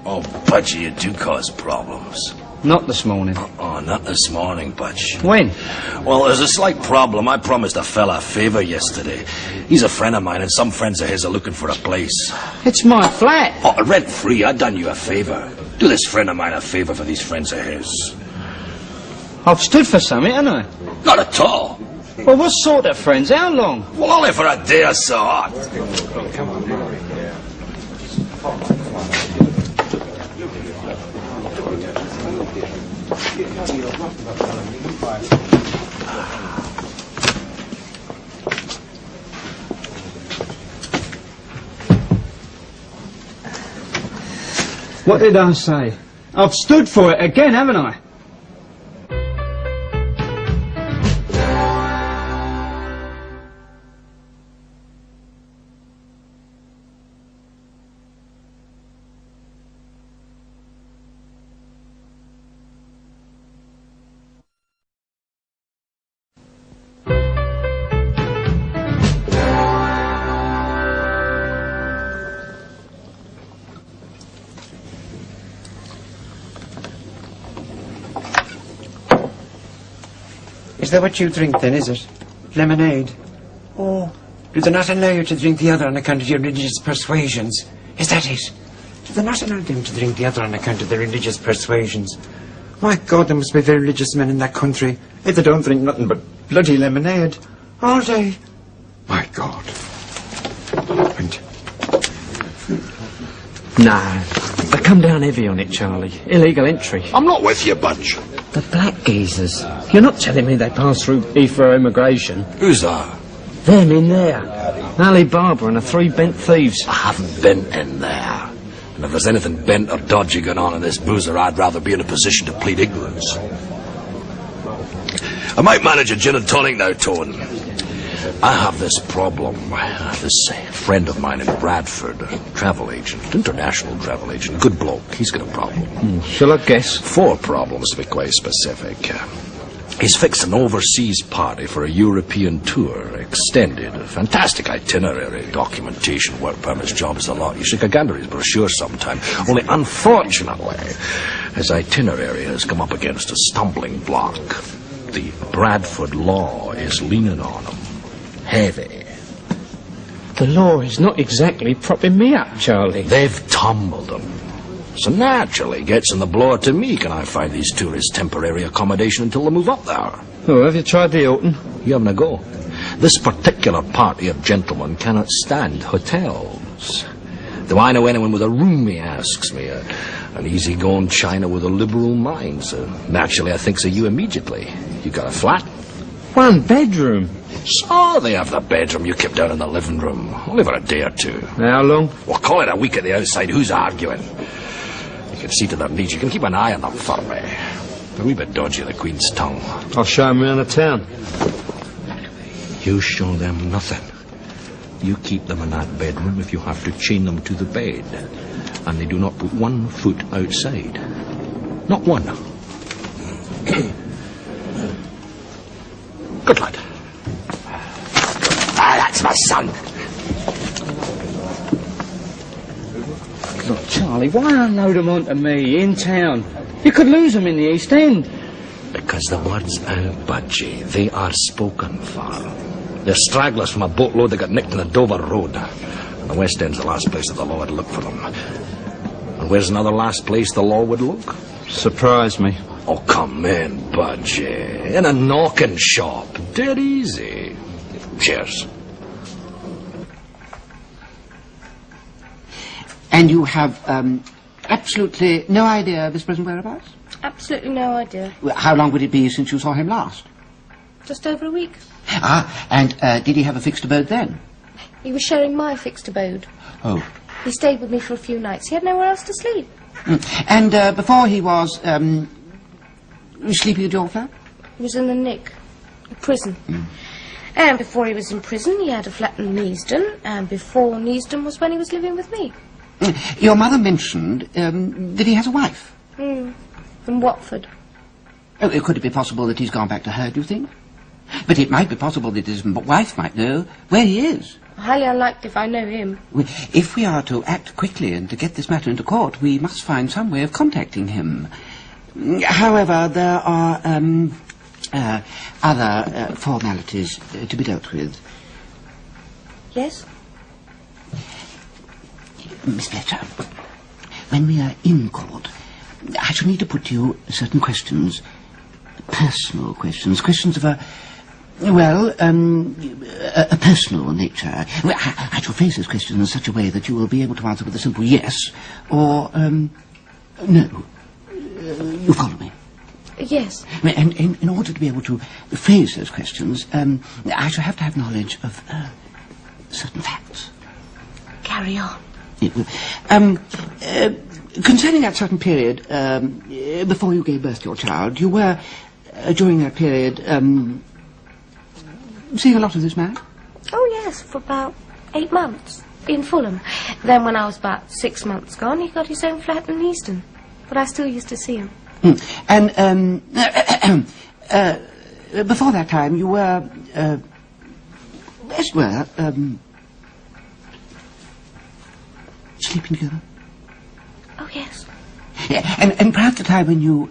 Oh, Budgie, you do cause problems. Not this morning. Oh, not this morning, Budge. When? Well, there's a slight problem. I promised a fella a favour yesterday. He's a friend of mine, and some friends of his are looking for a place. It's my flat. Oh, rent-free. I done you a favour. Do this friend of mine a favour for these friends of his. I've stood for something, haven't I? Not at all. Well, what sort of friends? How long? Well, only for a day or so. What did I say? I've stood for it again, haven't I? Is that what you drink then, is it? Lemonade? Oh, do they not allow you to drink the other on account of your religious persuasions? Is that it? Do they not allow them to drink the other on account of their religious persuasions? My God, there must be very religious men in that country if they don't drink nothing but bloody lemonade. All day. My God. And... No. They come down heavy on it, Charlie. Illegal entry. I'm not with you, Budge. The black geezers. You're not telling me they pass through Heathrow immigration? Who's that? Them in there. Ali Baba and the 3 bent thieves. I haven't been in there. And if there's anything bent or dodgy going on in this boozer, I'd rather be in a position to plead ignorance. I might manage a gin and tonic now, Tone. I have this problem. This friend of mine in Bradford, a travel agent, international travel agent, good bloke, he's got a problem. Shall I guess? 4 problems, to be quite specific. He's fixed an overseas party for a European tour, extended, a fantastic itinerary, documentation, work permits, jobs, a lot. You should gander his brochure sometime. Only, unfortunately, his itinerary has come up against a stumbling block. The Bradford law is leaning on him. Heavy. The law is not exactly propping me up, Charlie. They've tumbled him. So naturally, gets in the blower to me. Can I find these tourists temporary accommodation until they move up there? Oh, have you tried the Hilton? You having a go? This particular party of gentlemen cannot stand hotels. Do I know anyone with a room, he asks me. An easy-going China with a liberal mind. So naturally, I thinks of you immediately. You got a flat? 1 bedroom. So they have the bedroom you kept down in the living room. Only for a day or 2. How long? Well, call it a week at the outside. Who's arguing? You can see to their needs. You can keep an eye on them for me. A wee bit dodgy, the Queen's tongue. I'll show them around the town. You show them nothing. You keep them in that bedroom if you have to chain them to the bed. And they do not put 1 foot outside. Not 1. Good lad. That's my son. Look, Charlie, why unload them onto me in town? You could lose them in the East End. Because the word's out, Budgie. They are spoken for. They're stragglers from a boatload that got nicked on the Dover Road. And the West End's the last place that the law would look for them. And where's another last place the law would look? Surprise me. Oh, come in, Budgie. In a knocking shop. Dead easy. Cheers. And you have absolutely no idea of his present whereabouts? Absolutely no idea. Well, how long would it be since you saw him last? Just over a week. Ah, and did he have a fixed abode then? He was sharing my fixed abode. Oh. He stayed with me for a few nights. He had nowhere else to sleep. And before he was sleeping at your flat? He was in the Nick, a prison. And before he was in prison, he had a flat in Neasden. And before Neasden was when he was living with me. Your mother mentioned that he has a wife. From Watford. Oh, could it be possible that he's gone back to her, do you think? But it might be possible that his wife might know where he is. Highly unlikely if I know him. If we are to act quickly and to get this matter into court, we must find some way of contacting him. However, there are other formalities to be dealt with. Yes? Miss Fletcher, when we are in court, I shall need to put to you certain questions. Personal questions. Questions of a personal nature. Well, I shall phrase those questions in such a way that you will be able to answer with a simple yes or no. You follow me? Yes. And in order to be able to phrase those questions, I shall have to have knowledge of certain facts. Carry on. Concerning that certain period before you gave birth to your child, you were, during that period, seeing a lot of this man? Oh, yes, for about 8 months, in Fulham. Then when I was about 6 months gone, he got his own flat in Easton. But I still used to see him. And, before that time, you were, as it were, sleeping together? Oh, yes. Yeah, and prior to the time when you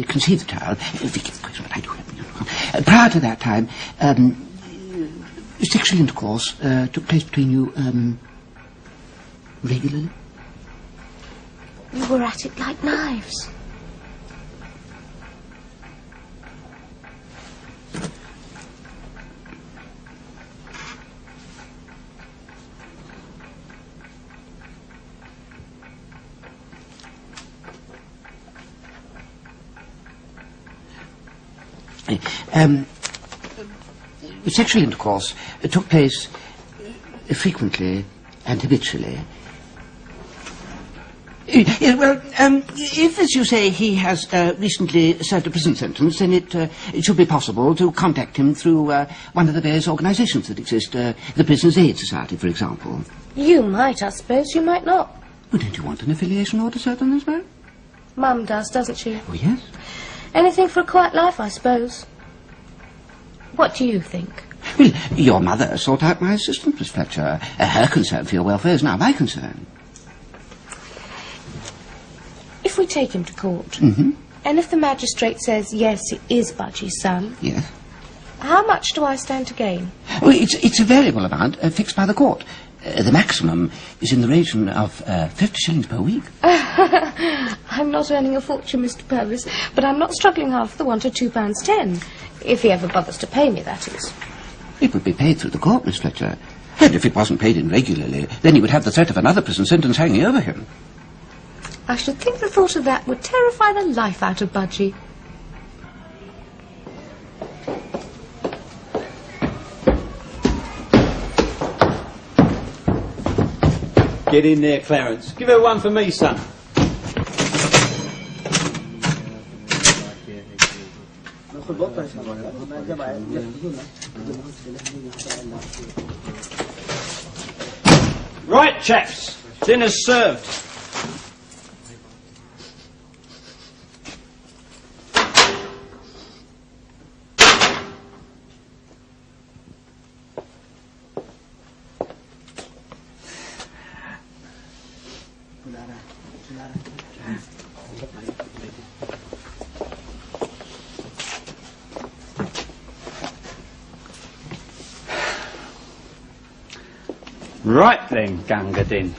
conceived the child, forgive the question, but I do have prior to that time, sexual intercourse took place between you regularly? We were at it like knives. Sexual intercourse took place frequently and habitually. If, as you say, he has recently served a prison sentence, then it should be possible to contact him through one of the various organisations that exist, the Prisoners' Aid Society, for example. You might, I suppose. You might not. Well, don't you want an affiliation order served on this man? Mum does, doesn't she? Oh, yes. Anything for a quiet life, I suppose. What do you think? Well, your mother sought out my assistant, Miss Fletcher. Her concern for your welfare is now my concern. If we take him to court, Mm-hmm. and if the magistrate says, yes, it is Budgie's son, Yes. how much do I stand to gain? Well, it's a variable amount fixed by the court. The maximum is in the region of 50 shillings per week. I'm not earning a fortune, Mr. Purvis, but I'm not struggling hard for the want of £2.10. If he ever bothers to pay me, that is. It would be paid through the court, Miss Fletcher. And if it wasn't paid in regularly, then he would have the threat of another prison sentence hanging over him. I should think the thought of that would terrify the life out of Budgie. Get in there, Clarence. Give her one for me, son. Right, chaps. Dinner's served. Right then, Gungadin.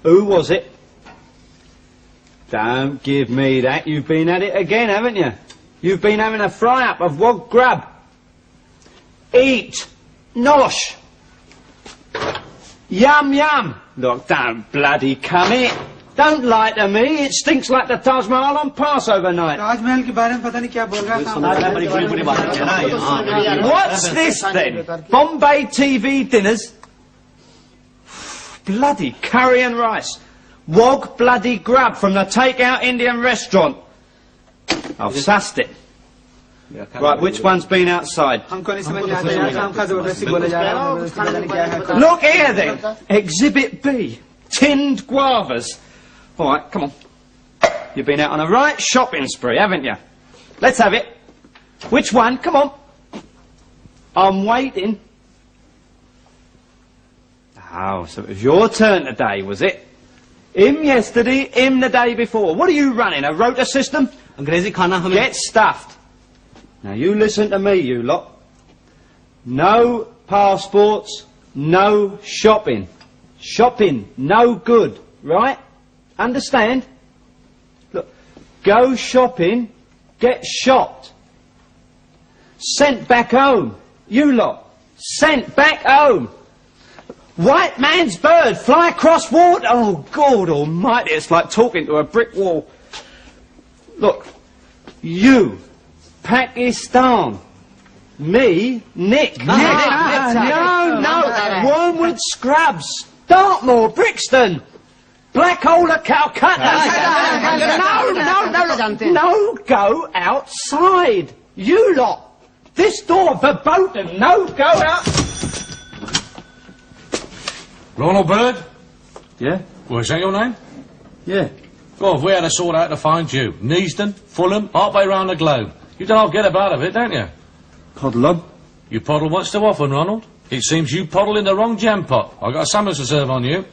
Who was it? Don't give me that. You've been at it again, haven't you? You've been having a fry-up of wog grub. Eat. Nosh. Yum, yum. Look, don't bloody come here. Don't lie to me. It stinks like the Taj Mahal on Passover night. Taj Mahal के बारे में पता नहीं क्या बोल रहा था What's this then? Bombay TV dinners? Bloody curry and rice. Wog bloody grub from the take-out Indian restaurant. I've sussed it. Right, which one's been outside? हमको नहीं समझ में आता यार काम का जबरदस्ती बोले जा रहा है पता नहीं क्या है Look here then. Exhibit B. Tinned guavas. All right, come on. You've been out on a right shopping spree, haven't you? Let's have it. Which one? Come on. I'm waiting. Oh, so it was your turn today, was it? Him yesterday, him the day before. What are you running, a rota system? अंग्रेजी खाना हमें Get stuffed. Now you listen to me, you lot. No passports, no shopping. Shopping, no good, right? Understand? Look, go shopping, get shopped. Sent back home. You lot, sent back home. White man's bird, fly across water. Oh, God almighty, it's like talking to a brick wall. Look, you, Pakistan. Me, Nick. Nick. No, Wormwood Scrubs, Dartmoor, Brixton, Black Hole of Calcutta. No, go outside. You lot. This door verboten. No, go out. Ronald Bird? Yeah? Well, is that your name? Yeah. Well, if we had to sort out to find you. Neasden, Fulham, halfway round the globe. You don't half get about of it, don't you? Poddle on. You poddle once too often, Ronald. It seems you poddle in the wrong jam pot. I got a summons to serve on you.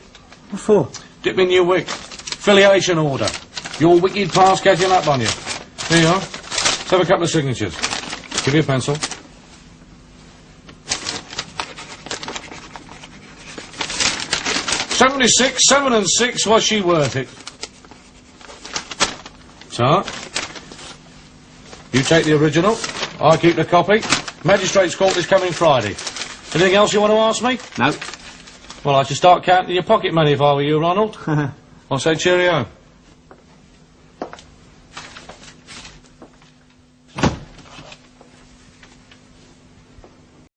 What for? Dip in your wick. Affiliation order. Your wicked past catching up on you. Here you are. Let's have a couple of signatures. Give me a pencil. £76, 7 and 6, was she worth it? So, you take the original, I keep the copy. Magistrate's court is coming Friday. Anything else you want to ask me? No. Well, I should start counting your pocket money if I were you, Ronald. I'll say cheerio.